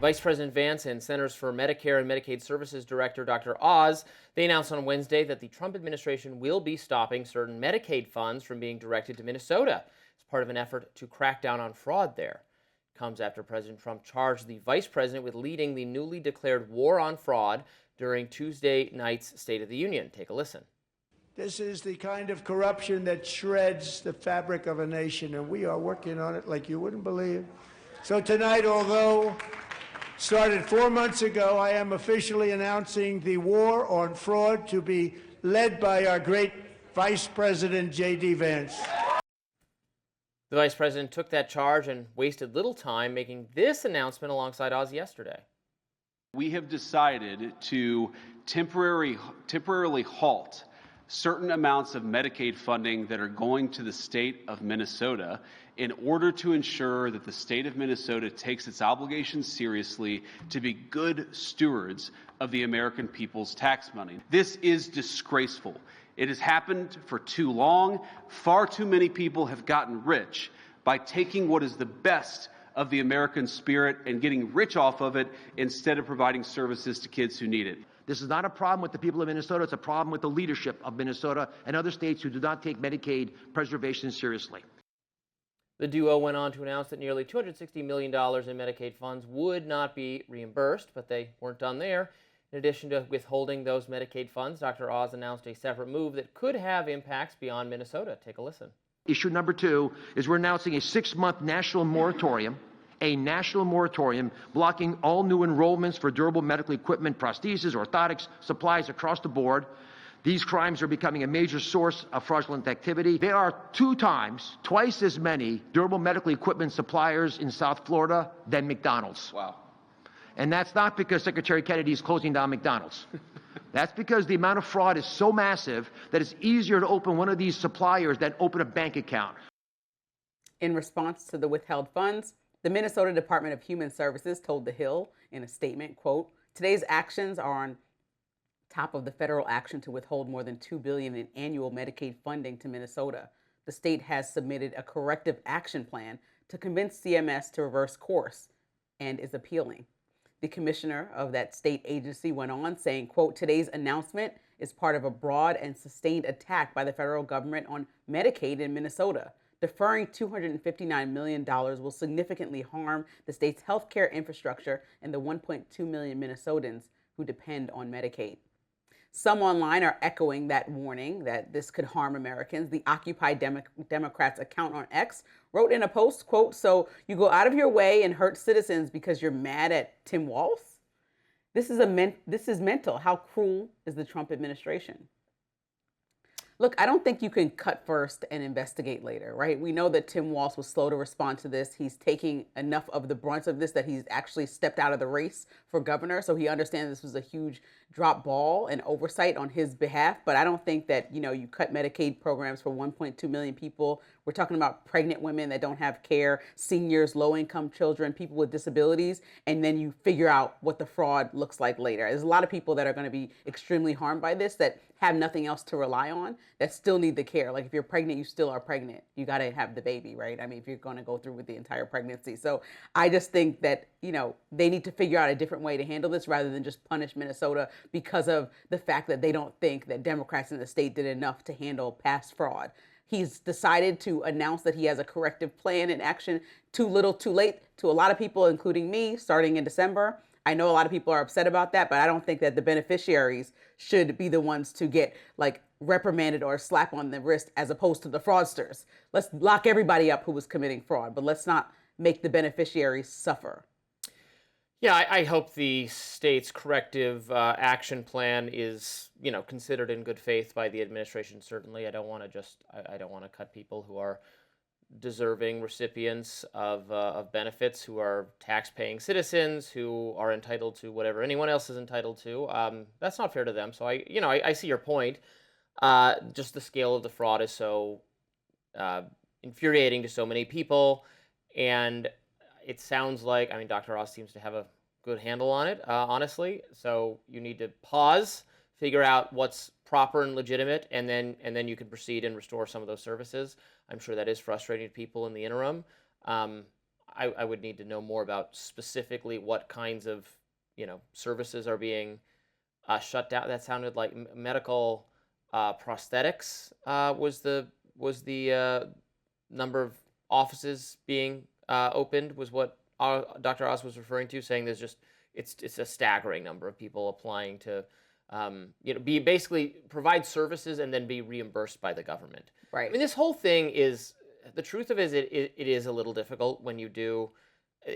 Vice President Vance and Centers for Medicare and Medicaid Services Director Dr. Oz, they announced on Wednesday that the Trump administration will be stopping certain Medicaid funds from being directed to Minnesota as part of an effort to crack down on fraud there. It comes after President Trump charged the vice president with leading the newly declared war on fraud during Tuesday night's State of the Union. Take a listen. This is the kind of corruption that shreds the fabric of a nation, and we are working on it like you wouldn't believe. So tonight, although started 4 months ago, I am officially announcing the war on fraud to be led by our great Vice President J.D. Vance. The vice president took that charge and wasted little time making this announcement alongside Oz yesterday. We have decided to temporarily halt certain amounts of Medicaid funding that are going to the state of Minnesota in order to ensure that the state of Minnesota takes its obligations seriously to be good stewards of the American people's tax money. This is disgraceful. It has happened for too long. Far too many people have gotten rich by taking what is the best of the American spirit and getting rich off of it instead of providing services to kids who need it. This is not a problem with the people of Minnesota. It's a problem with the leadership of Minnesota and other states who do not take Medicaid preservation seriously. The duo went on to announce that nearly $260 million in Medicaid funds would not be reimbursed, but they weren't done there. In addition to withholding those Medicaid funds, Dr. Oz announced a separate move that could have impacts beyond Minnesota. Take a listen. Issue number 2 is we're announcing a 6-month national moratorium blocking all new enrollments for durable medical equipment, prostheses, orthotics, supplies across the board. These crimes are becoming a major source of fraudulent activity. There are twice as many durable medical equipment suppliers in South Florida than McDonald's. Wow. And that's not because Secretary Kennedy is closing down McDonald's. That's because the amount of fraud is so massive that it's easier to open one of these suppliers than open a bank account. In response to the withheld funds, the Minnesota Department of Human Services told The Hill in a statement, quote, "Today's actions are on top of the federal action to withhold more than $2 billion in annual Medicaid funding to Minnesota. The state has submitted a corrective action plan to convince CMS to reverse course and is appealing." The commissioner of that state agency went on saying, quote, "Today's announcement is part of a broad and sustained attack by the federal government on Medicaid in Minnesota. Deferring $259 million will significantly harm the state's healthcare infrastructure and the 1.2 million Minnesotans who depend on Medicaid." Some online are echoing that warning that this could harm Americans. The Occupy Democrats account on X wrote in a post, quote, "So you go out of your way and hurt citizens because you're mad at Tim Walz? This is mental. How cruel is the Trump administration?" Look, I don't think you can cut first and investigate later, right? We know that Tim Walz was slow to respond to this. He's taking enough of the brunt of this that he's actually stepped out of the race for governor. So he understands this was a huge drop ball and oversight on his behalf. But I don't think that, you cut Medicaid programs for 1.2 million people. We're talking about pregnant women that don't have care, seniors, low-income children, people with disabilities, and then you figure out what the fraud looks like later. There's a lot of people that are going to be extremely harmed by this that have nothing else to rely on, that still need the care. Like if you're pregnant, you still are pregnant. You got to have the baby, right? I mean, if you're going to go through with the entire pregnancy. So I just think that, they need to figure out a different way to handle this rather than just punish Minnesota because of the fact that they don't think that Democrats in the state did enough to handle past fraud. He's decided to announce that he has a corrective plan in action. Too little, too late to a lot of people, including me, starting in December. I know a lot of people are upset about that, but I don't think that the beneficiaries should be the ones to get reprimanded or a slap on the wrist as opposed to the fraudsters. Let's lock everybody up who was committing fraud, but let's not make the beneficiaries suffer. Yeah, I hope the state's corrective action plan is, considered in good faith by the administration. Certainly, I don't want to cut people who are deserving recipients of benefits, who are tax-paying citizens, who are entitled to whatever anyone else is entitled to. That's not fair to them. So I see your point. Just the scale of the fraud is so infuriating to so many people, and it sounds like, Dr. Oz seems to have a good handle on it, honestly. So you need to pause, figure out what's proper and legitimate, and then you can proceed and restore some of those services. I'm sure that is frustrating to people in the interim. I would need to know more about specifically what kinds of, services are being shut down. That sounded like medical prosthetics was the number of offices being opened was what Dr. Oz was referring to, saying there's just it's a staggering number of people applying to be basically provide services and then be reimbursed by the government. Right. I mean, this whole thing is, the truth of it is it is a little difficult when you do.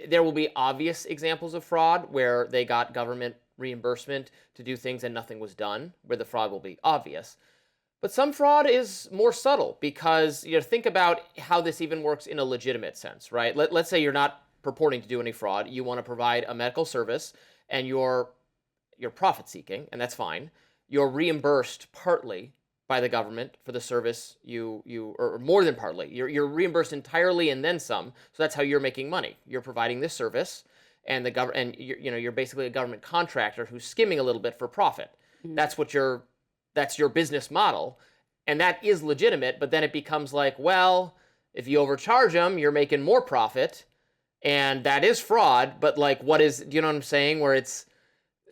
There will be obvious examples of fraud where they got government reimbursement to do things and nothing was done, where the fraud will be obvious. But some fraud is more subtle because, think about how this even works in a legitimate sense, right? Let's say you're not purporting to do any fraud. You want to provide a medical service and you're profit seeking, and that's fine. You're reimbursed partly by the government for the service or more than partly. You're reimbursed entirely and then some. So that's how you're making money. You're providing this service, and you're basically a government contractor who's skimming a little bit for profit. Mm-hmm. That's your business model, and that is legitimate. But then it becomes like, well, if you overcharge them, you're making more profit, and that is fraud. But like, what is? Do you know what I'm saying? Where it's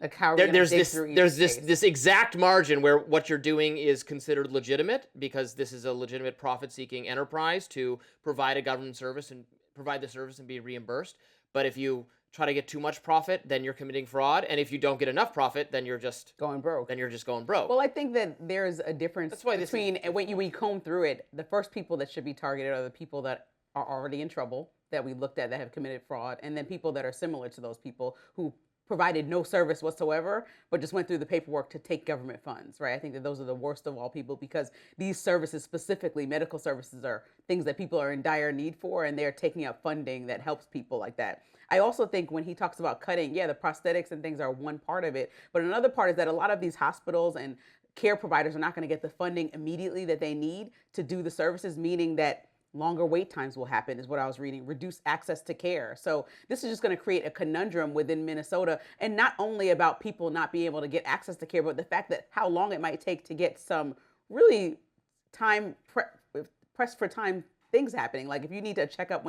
there's this exact margin where what you're doing is considered legitimate because this is a legitimate profit-seeking enterprise to provide a government service and provide the service and be reimbursed. But if you try to get too much profit, then you're committing fraud. And if you don't get enough profit, then you're just going broke. Well, I think that there's a difference between when you comb through it, the first people that should be targeted are the people that are already in trouble that we looked at that have committed fraud, and then people that are similar to those people who provided no service whatsoever, but just went through the paperwork to take government funds, right? I think that those are the worst of all people because these services, specifically medical services, are things that people are in dire need for, and they're taking up funding that helps people like that. I also think when he talks about cutting, the prosthetics and things are one part of it, but another part is that a lot of these hospitals and care providers are not going to get the funding immediately that they need to do the services, meaning that longer wait times will happen, is what I was reading, reduce access to care. So this is just going to create a conundrum within Minnesota, and not only about people not being able to get access to care, but the fact that how long it might take to get some really press for time things happening. Like if you need a checkup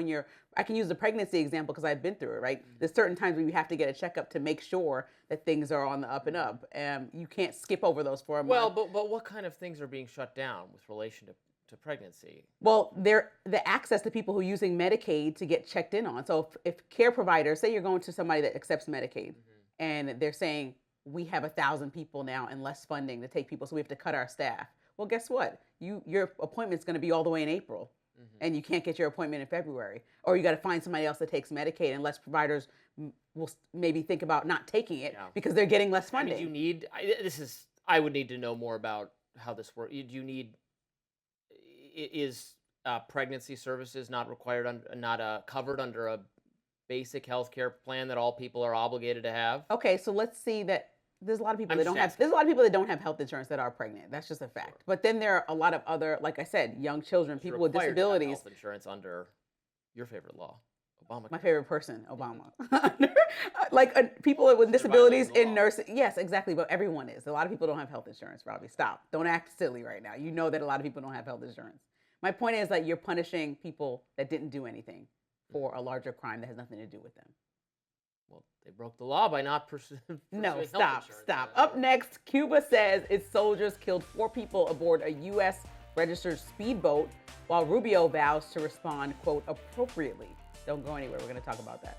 I can use the pregnancy example because I've been through it, right? There's certain times when you have to get a checkup to make sure that things are on the up and up. You can't skip over those for a month. Well, but what kind of things are being shut down with relation to pregnancy? Well, the access to people who are using Medicaid to get checked in on. So if care providers, say you're going to somebody that accepts Medicaid, and they're saying, we have 1,000 people now and less funding to take people, so we have to cut our staff. Well, guess what? Your appointment's going to be all the way in April, and you can't get your appointment in February. Or you got to find somebody else that takes Medicaid, and less providers will maybe think about not taking it because they're getting less funding. I mean, I would need to know more about how this works. Do you need... Is pregnancy services not covered under a basic health care plan that all people are obligated to have? Okay, so let's see that there's a lot of people that don't have health insurance that are pregnant. That's just a fact. But then there are a lot of other, like I said, young children, people with disabilities. Health insurance under your favorite law, Obama. My favorite person, Obama. People with disabilities in nursing. Yes, exactly. But everyone is. A lot of people don't have health insurance, Robbie. Stop. Don't act silly right now. You know that a lot of people don't have health insurance. My point is that you're punishing people that didn't do anything for a larger crime that has nothing to do with them. Well, they broke the law by not pursuing No, stop. Up next, Cuba says its soldiers killed 4 people aboard a U.S. registered speedboat, while Rubio vows to respond, quote, appropriately. Don't go anywhere. We're going to talk about that.